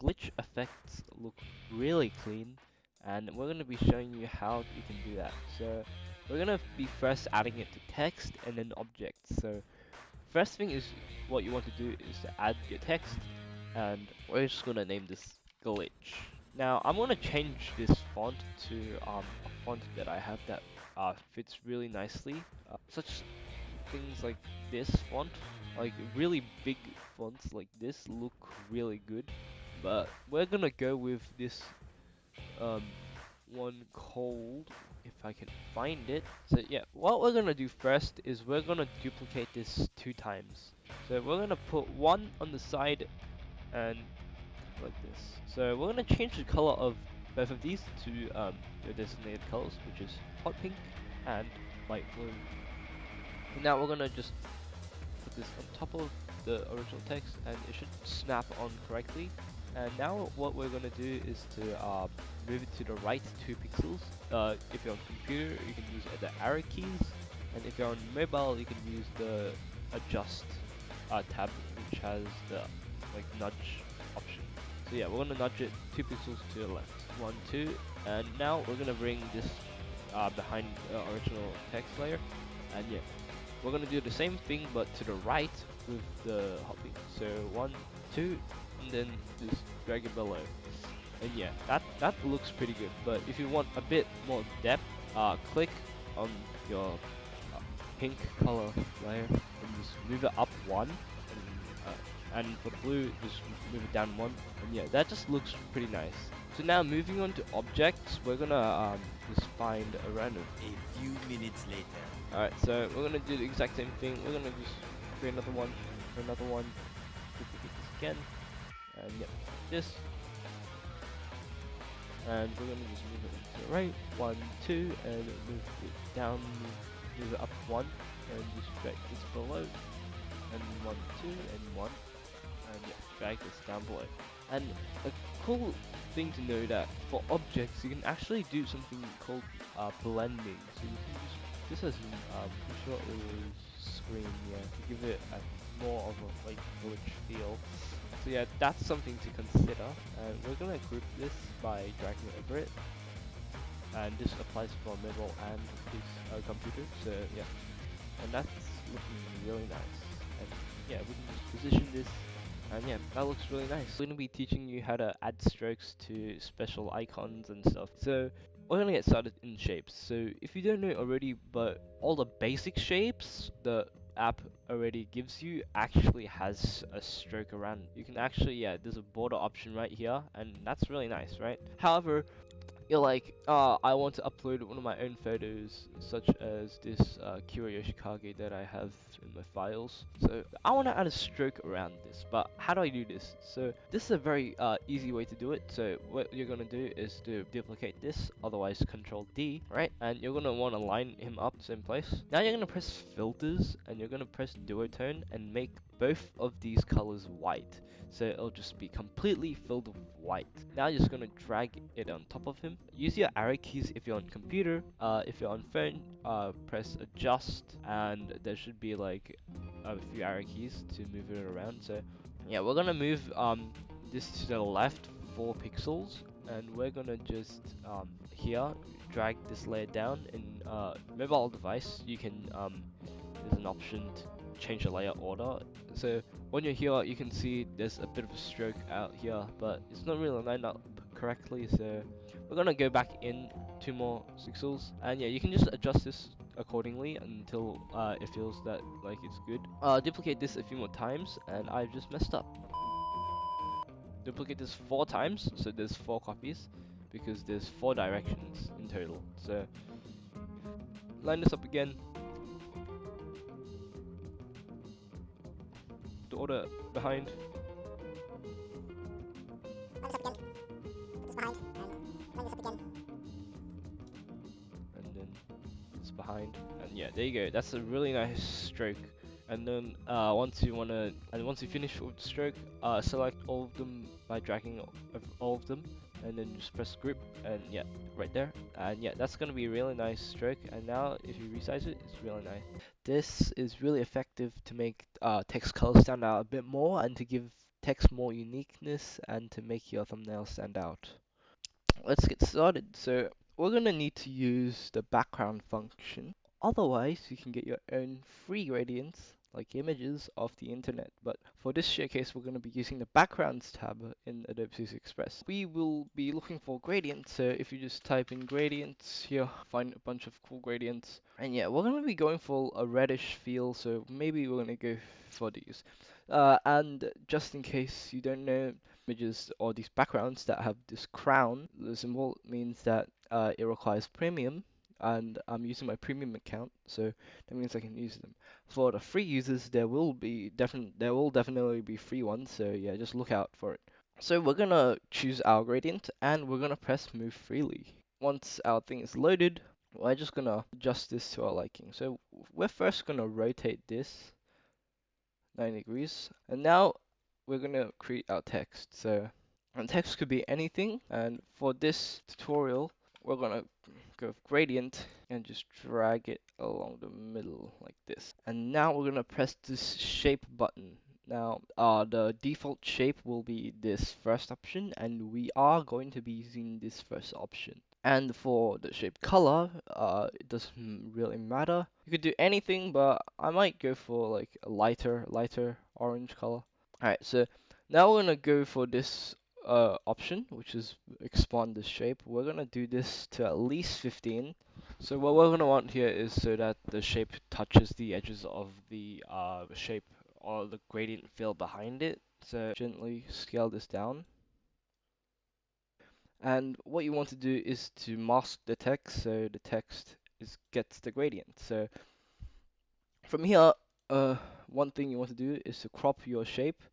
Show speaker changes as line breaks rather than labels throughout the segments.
glitch effects look really clean, and we're going to be showing you how you can do that. So we're going to be first adding it to text and then objects. So first thing is, what you want to do is to add your text, and we're just going to name this glitch. Now I'm going to change this font to a font that I have that fits really nicely. Such things like this font, like really big fonts like this, look really good. But we're gonna go with this um, one called, if I can find it. So yeah, what we're gonna do first is we're gonna duplicate this 2 times. So we're gonna put one on the side and like this. So we're gonna change the color of both of these to their designated colors, which is hot pink and light blue. And now we're gonna just put this on top of the original text, and it should snap on correctly. And now what we're gonna do is to move it to the right 2 pixels. If you're on computer, you can use the arrow keys, and if you're on mobile, you can use the adjust tab, which has the like nudge option. So yeah, we're gonna nudge it 2 pixels to the left, 1, 2, and now we're gonna bring this behind the original text layer, and yeah, we're gonna do the same thing but to the right with the hopping. So 1, 2, and then just drag it below. And yeah, that looks pretty good. But if you want a bit more depth, click on your pink color layer and just move it up 1. And for the blue, just move it down 1. And yeah, that just looks pretty nice. So now moving on to objects, we're gonna just find a random.
A few minutes later.
Alright, so we're gonna do the exact same thing. We're gonna just create another one, duplicate this again, and yep, this. And we're gonna just move it to the right, 1, 2, and move it down, move it up 1, and just drag this below, and 1, 2, and 1, and yep, drag this down below. And a cool thing to know that for objects, you can actually do something called blending. So you can just, this has pretty sure it was screen, yeah, to give it a more of a like glitch feel. So yeah, that's something to consider. And we're gonna group this by dragging it over it. And this applies for mobile and this computer. So yeah, and that's looking really nice. And yeah, we can just position this. And yeah, that looks really nice. We're going to be teaching you how to add strokes to special icons and stuff. So we're going to get started in shapes. So if you don't know already, but all the basic shapes the app already gives you actually has a stroke around. You can actually, yeah, there's a border option right here, and that's really nice, right? However, you're like, I want to upload one of my own photos, such as this Kira Yoshikage that I have in my files. So I want to add a stroke around this, but how do I do this? So this is a very easy way to do it. So what you're gonna do is to duplicate this, otherwise Control D, right? And you're gonna want to line him up same place. Now you're gonna press filters, and you're gonna press duotone and make both of these colors white. So it'll just be completely filled with white. Now you're just gonna drag it on top of him. Use your arrow keys if you're on computer. If you're on phone, press adjust, and there should be like a few arrow keys to move it around. So yeah, we're gonna move this to the left 4 pixels, and we're gonna just here drag this layer down. In mobile device, you can there's an option to change the layer order. So when you're here, you can see there's a bit of a stroke out here, but it's not really lined up correctly. So we're gonna go back in 2 more pixels, and yeah, you can just adjust this accordingly until it feels that like it's good. Duplicate this a few more times, and I've just messed up. Duplicate this 4 times, so there's 4 copies, because there's 4 directions in total. So line this up again. The order behind. And then it's behind. And yeah, there you go. That's a really nice stroke. And then once you finish with the stroke, select all of them by dragging all of them, and then just press group, and yeah, right there. And yeah, that's gonna be a really nice stroke. And now if you resize it, it's really nice. This is really effective to make text color stand out a bit more and to give text more uniqueness and to make your thumbnail stand out. Let's get started. So we're gonna need to use the background function. Otherwise, you can get your own free gradients like images off the internet. But for this showcase, we're going to be using the backgrounds tab in Adobe Express. We will be looking for gradients. So if you just type in gradients here, find a bunch of cool gradients. And yeah, we're going to be going for a reddish feel. So maybe we're going to go for these. And just in case you don't know, images or these backgrounds that have this crown, the symbol means that it requires premium, and I'm using my premium account, so that means I can use them. For the free users, there will definitely be free ones, so yeah, just look out for it. So we're gonna choose our gradient and we're gonna press move freely. Once our thing is loaded, we're just gonna adjust this to our liking. So we're first gonna rotate this 90 degrees, and now we're gonna create our text. So and text could be anything, and for this tutorial, we're gonna go with gradient and just drag it along the middle like this. And now we're gonna press this shape button. Now, the default shape will be this first option, and we are going to be using this first option. And for the shape color, it doesn't really matter. You could do anything, but I might go for like a lighter orange color. Alright, so now we're gonna go for this option, which is expand the shape. We're gonna do this to at least 15. So what we're gonna want here is so that the shape touches the edges of the shape or the gradient fill behind it. So gently scale this down. And what you want to do is to mask the text so the text gets the gradient. So from here, one thing you want to do is to crop your shape.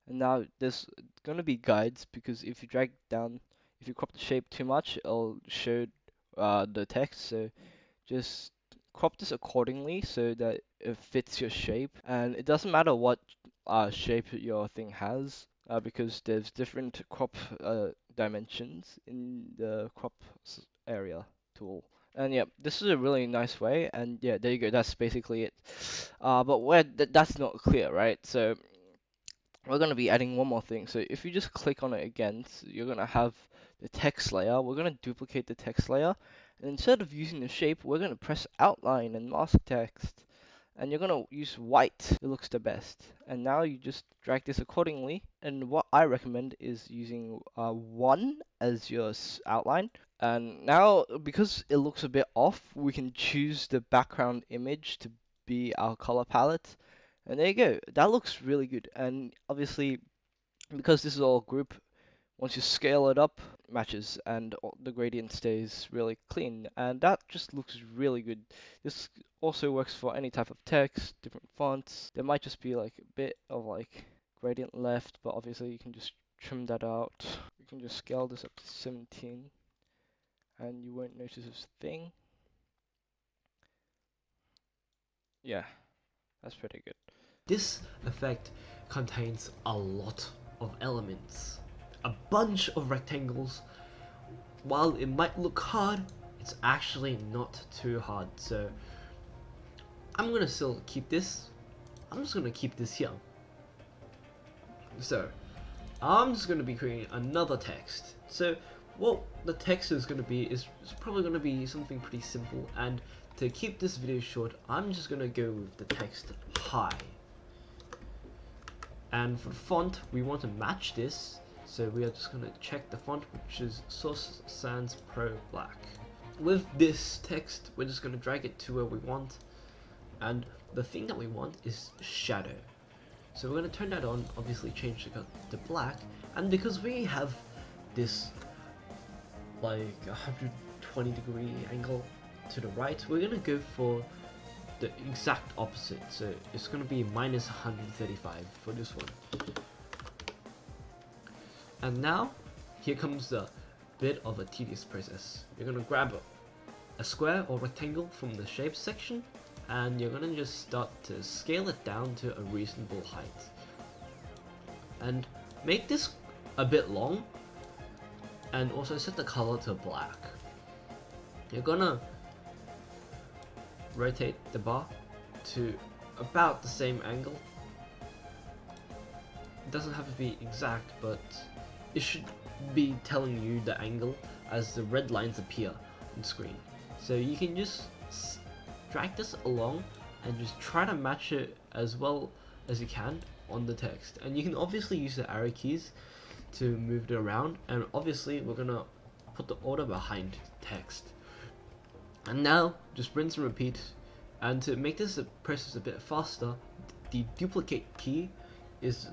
And now there's gonna be guides because if you drag down, if you crop the shape too much, it'll show the text. So just crop this accordingly so that it fits your shape. And it doesn't matter what shape your thing has because there's different crop dimensions in the crop area tool. And yeah, this is a really nice way. And yeah, there you go. That's basically it. But where that's not clear, right? So we're going to be adding one more thing. So if you just click on it again, so you're going to have the text layer. We're going to duplicate the text layer. And instead of using the shape, we're going to press outline and mask text. And you're going to use white. It looks the best. And now you just drag this accordingly. And what I recommend is using 1 as your outline. And now, because it looks a bit off, we can choose the background image to be our color palette. And there you go. That looks really good. And obviously, because this is all group, once you scale it up, matches and the gradient stays really clean. And that just looks really good. This also works for any type of text, different fonts. There might just be like a bit of like gradient left, but obviously you can just trim that out. You can just scale this up to 17 and you won't notice this thing. Yeah, that's pretty good.
This effect contains a lot of elements, a bunch of rectangles. While it might look hard, it's actually not too hard. So I'm gonna still keep this. I'm just gonna keep this here. So I'm just gonna be creating another text. So what the text is gonna be is probably gonna be something pretty simple. And to keep this video short, I'm just gonna go with the text hi. And for the font, we want to match this, so we are just going to check the font, which is Source Sans Pro Black. With this text, we're just going to drag it to where we want, and the thing that we want is shadow. So we're going to turn that on, obviously change the color to black, and because we have this like 120-degree angle to the right, we're going to go for the exact opposite, so it's going to be minus 135 for this one. And now here comes the bit of a tedious process. You're going to grab a square or rectangle from the shape section and you're going to just start to scale it down to a reasonable height and make this a bit long, and also set the color to black. You're gonna rotate the bar to about the same angle It doesn't have to be exact, but it should be telling you the angle as the red lines appear on screen. So you can just drag this along and just try to match it as well as you can on the text. And you can obviously use the arrow keys to move it around, and obviously we're gonna put the order behind text. And now just rinse and repeat. And to make this process a bit faster, the duplicate key is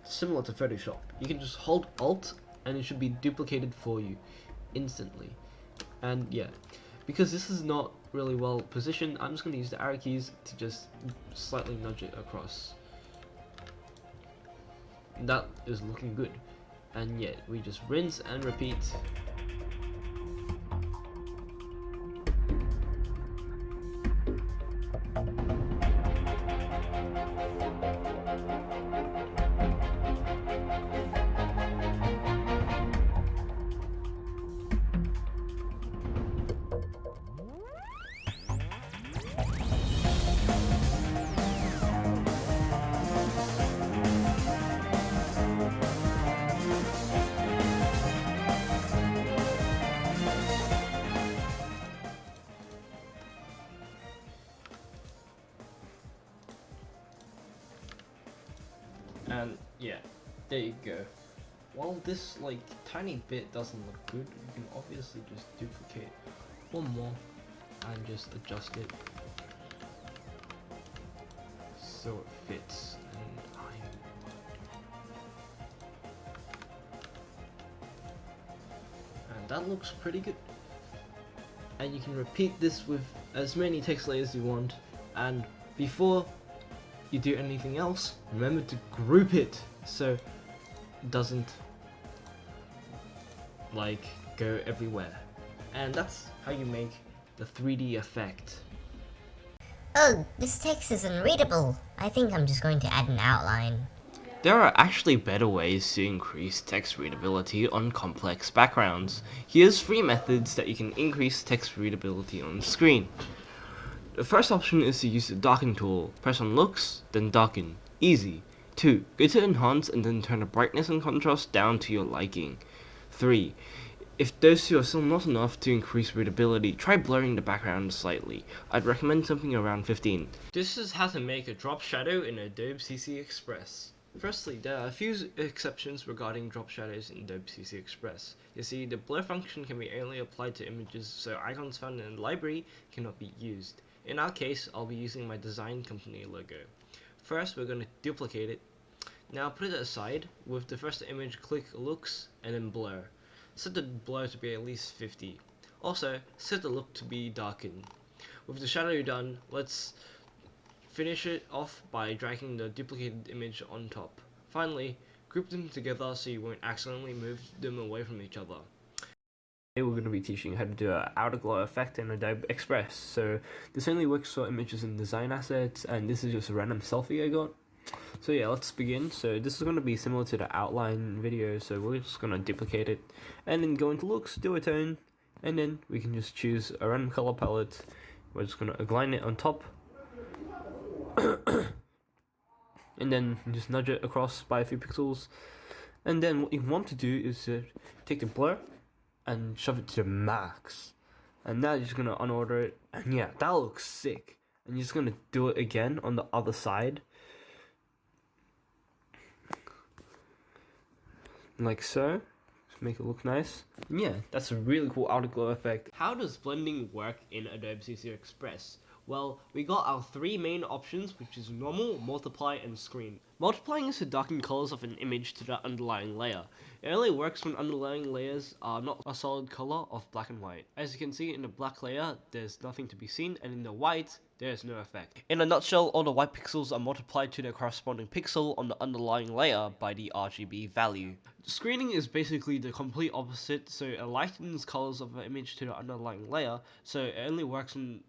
similar to Photoshop. You can just hold Alt and it should be duplicated for you instantly. And yeah, because this is not really well positioned, I'm just going to use the arrow keys to just slightly nudge it across. That is looking good. And yeah, we just rinse and repeat. And yeah, there you go. While this like tiny bit doesn't look good, you can obviously just duplicate one more and just adjust it so it fits. And that looks pretty good. And you can repeat this with as many text layers you want, and before you do anything else, remember to group it so it doesn't like go everywhere. And that's how you make the 3D effect.
Oh, this text is unreadable. I think I'm just going to add an outline.
There are actually better ways to increase text readability on complex backgrounds. Here's 3 methods that you can increase text readability on the screen. The first option is to use the darken tool. Press on looks, then darken. Easy. 2. Go to enhance and then turn the brightness and contrast down to your liking. 3. If those two are still not enough to increase readability, try blurring the background slightly. I'd recommend something around 15. This is how to make a drop shadow in Adobe CC Express. Firstly, there are a few exceptions regarding drop shadows in Adobe CC Express. You see, the blur function can be only applied to images, so icons found in the library cannot be used. In our case, I'll be using my design company logo. First, we're going to duplicate it. Now put it aside. With the first image, click looks and then blur. Set the blur to be at least 50. Also, set the look to be darkened. With the shadow done, let's finish it off by dragging the duplicated image on top. Finally, group them together so you won't accidentally move them away from each other. Today we're going to be teaching how to do an outer glow effect in Adobe Express. So this only works for images and design assets, and this is just a random selfie I got. So yeah, let's begin. So this is going to be similar to the outline video, so we're just going to duplicate it and then go into looks, do a tone, and then we can just choose a random color palette. We're just going to align it on top and then just nudge it across by a few pixels. And then what you want to do is to take the blur and shove it to the max. And now you're just going to unorder it, and yeah, that looks sick. And you're just going to do it again on the other side, like so, to make it look nice. And yeah, that's a really cool outer glow effect. How does blending work in Adobe CC Express? Well, we got our 3 main options, which is normal, multiply, and screen. Multiplying is to darken colors of an image to the underlying layer. It only works when underlying layers are not a solid color of black and white. As you can see, in the black layer, there's nothing to be seen, and in the white, there's no effect. In a nutshell, all the white pixels are multiplied to their corresponding pixel on the underlying layer by the RGB value. Screening is basically the complete opposite, so it lightens colors of an image to the underlying layer, so it only works when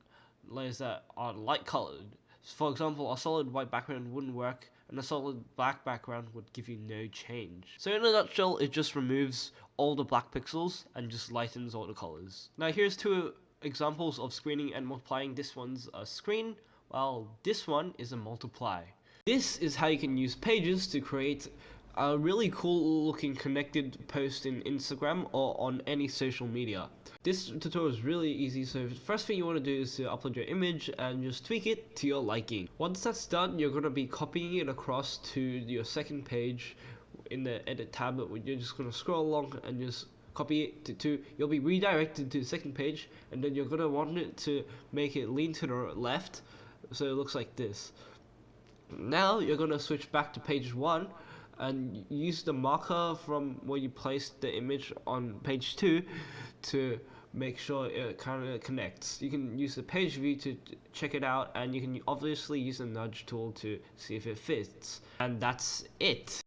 layers that are light colored. For example, a solid white background wouldn't work, and a solid black background would give you no change. So in a nutshell, it just removes all the black pixels and just lightens all the colors. Now here's 2 examples of screening and multiplying. This one's a screen, while this one is a multiply. This is how you can use pages to create a really cool looking connected post in Instagram or on any social media. This tutorial is really easy, so the first thing you want to do is to upload your image and just tweak it to your liking. Once that's done, you're going to be copying it across to your second page in the edit tab. You're just going to scroll along and just copy it to you'll be redirected to the second page, and then you're going to want it to make it lean to the left so it looks like this. Now you're going to switch back to page 1 and use the marker from where you placed the image on page 2 to make sure it kind of connects. You can use the page view to check it out, and you can obviously use the nudge tool to see if it fits. And that's it.